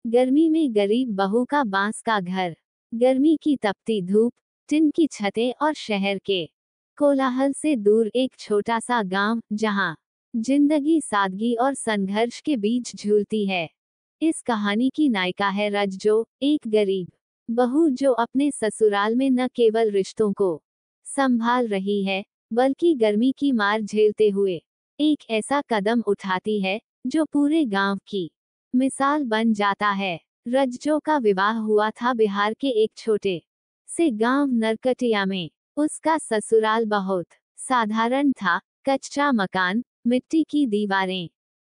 गर्मी में गरीब बहू का बांस का घर। गर्मी की तपती धूप, टिन की छतें और शहर के कोलाहल से दूर एक छोटा सा गांव, जहां जिंदगी सादगी और संघर्ष के बीच झूलती है। इस कहानी की नायिका है रजजो, एक गरीब बहू जो अपने ससुराल में न केवल रिश्तों को संभाल रही है, बल्कि गर्मी की मार झेलते हुए एक ऐसा कदम उठाती है जो पूरे गांव की मिसाल बन जाता है। रजजो का विवाह हुआ था बिहार के एक छोटे से गांव नरकटिया में। उसका ससुराल बहुत साधारण था, कच्चा मकान, मिट्टी की दीवारें,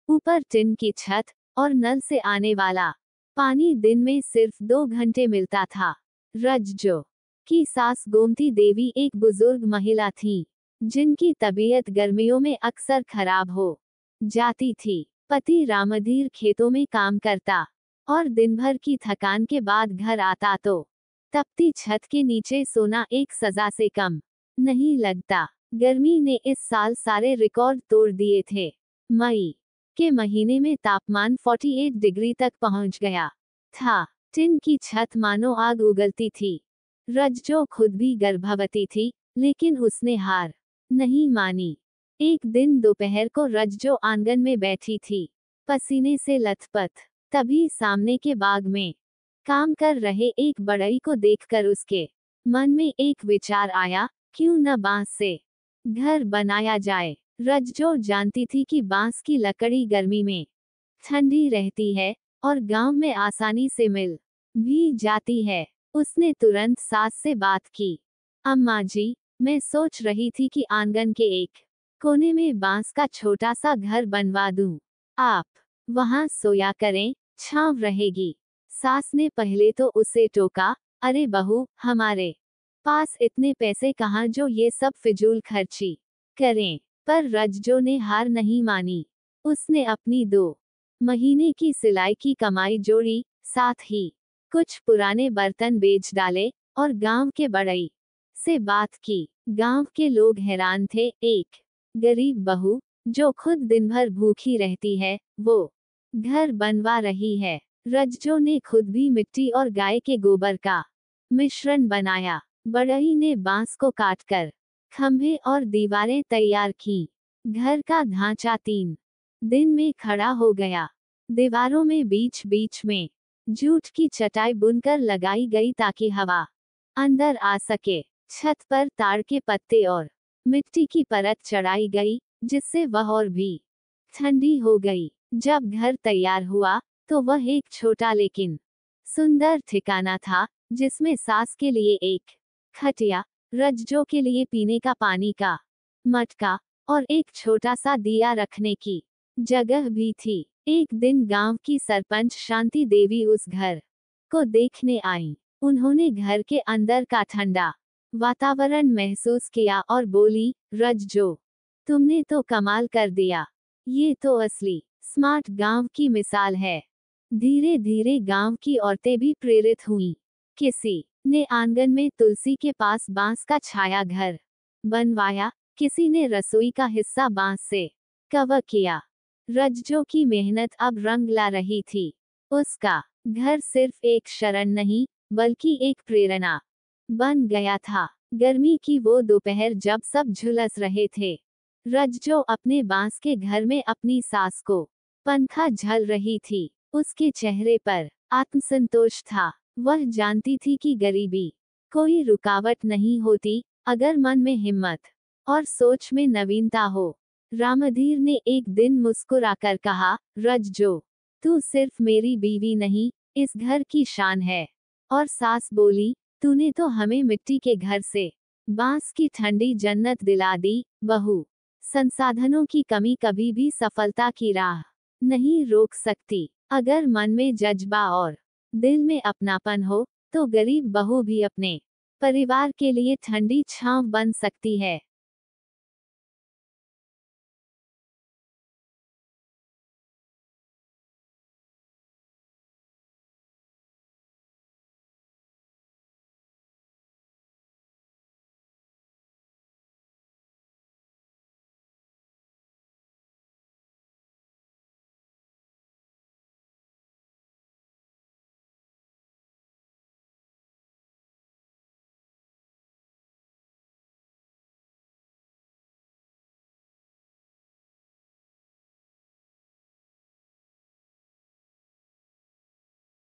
ऊपर टिन की छत और नल से आने वाला पानी दिन में सिर्फ 2 घंटे मिलता था। रजजो की सास गोमती देवी एक बुजुर्ग महिला थी, जिनकी तबीयत गर्मियों में अक्सर खराब हो जाती थी। पति रामधीर खेतों में काम करता और दिन भर की थकान के बाद घर आता तो तपती छत के नीचे सोना एक सजा से कम नहीं लगता। गर्मी ने इस साल सारे रिकॉर्ड तोड़ दिए थे। मई के महीने में तापमान 48 डिग्री तक पहुंच गया था। टिन की छत मानो आग उगलती थी। रजजो खुद भी गर्भवती थी, लेकिन उसने हार नहीं मानी। एक दिन दोपहर को रजजो आंगन में बैठी थी, पसीने से लथपथ। तभी सामने के बाग में काम कर रहे एक बढ़ई को देखकर उसके मन में एक विचार आया, क्यों न बांस से घर बनाया जाए। रजजो जानती थी कि बांस की लकड़ी गर्मी में ठंडी रहती है और गांव में आसानी से मिल भी जाती है। उसने तुरंत सास से बात की। अम्मा जी, मैं सोच रही थी कि आंगन के एक कोने में बांस का छोटा सा घर बनवा दूं। आप वहां सोया करें, छांव रहेगी। सास ने पहले तो उसे टोका, अरे बहू, हमारे पास इतने पैसे कहाँ जो ये सब फिजूल खर्ची करें। पर रजजो ने हार नहीं मानी। उसने अपनी 2 महीने की सिलाई की कमाई जोड़ी, साथ ही कुछ पुराने बर्तन बेच डाले और गांव के बढ़ई से बात की। गांव के लोग हैरान थे, एक गरीब बहू जो खुद दिन भर भूखी रहती है, वो घर बनवा रही है। रजजो ने खुद भी मिट्टी और गाय के गोबर का मिश्रण बनाया। बढ़ई ने बांस को काटकर खंभे और दीवारें तैयार की। घर का ढांचा 3 दिन में खड़ा हो गया। दीवारों में बीच बीच में जूट की चटाई बुनकर लगाई गई ताकि हवा अंदर आ सके। छत पर ताड़ के पत्ते और मिट्टी की परत चढ़ाई गई, जिससे वह और भी ठंडी हो गई। जब घर तैयार हुआ तो वह एक छोटा लेकिन सुंदर ठिकाना था, जिसमें सास के लिए एक खटिया, रजजो के लिए पीने का पानी का मटका और एक छोटा सा दिया रखने की जगह भी थी। एक दिन गांव की सरपंच शांति देवी उस घर को देखने आई। उन्होंने घर के अंदर का ठंडा वातावरण महसूस किया और बोली, रजजो, तुमने तो कमाल कर दिया। ये तो असली स्मार्ट गांव की मिसाल है। धीरे धीरे गांव की औरतें भी प्रेरित हुईं। किसी ने आंगन में तुलसी के पास बांस का छाया घर बनवाया, किसी ने रसोई का हिस्सा बांस से कवर किया। रजजो की मेहनत अब रंग ला रही थी। उसका घर सिर्फ एक शरण नहीं, बल्कि एक प्रेरणा बन गया था। गर्मी की वो दोपहर जब सब झुलस रहे थे, रजजो अपने बांस के घर में अपनी सास को पंखा झल रही थी। उसके चेहरे पर आत्मसंतोष था। वह जानती थी कि गरीबी कोई रुकावट नहीं होती, अगर मन में हिम्मत और सोच में नवीनता हो। रामधीर ने एक दिन मुस्कुराकर कहा, रजजो, तू सिर्फ मेरी बीवी नहीं, इस घर की शान है। और सास बोली, तूने तो हमें मिट्टी के घर से बांस की ठंडी जन्नत दिला दी। बहू, संसाधनों की कमी कभी भी सफलता की राह नहीं रोक सकती। अगर मन में जज्बा और दिल में अपनापन हो, तो गरीब बहू भी अपने परिवार के लिए ठंडी छांव बन सकती है।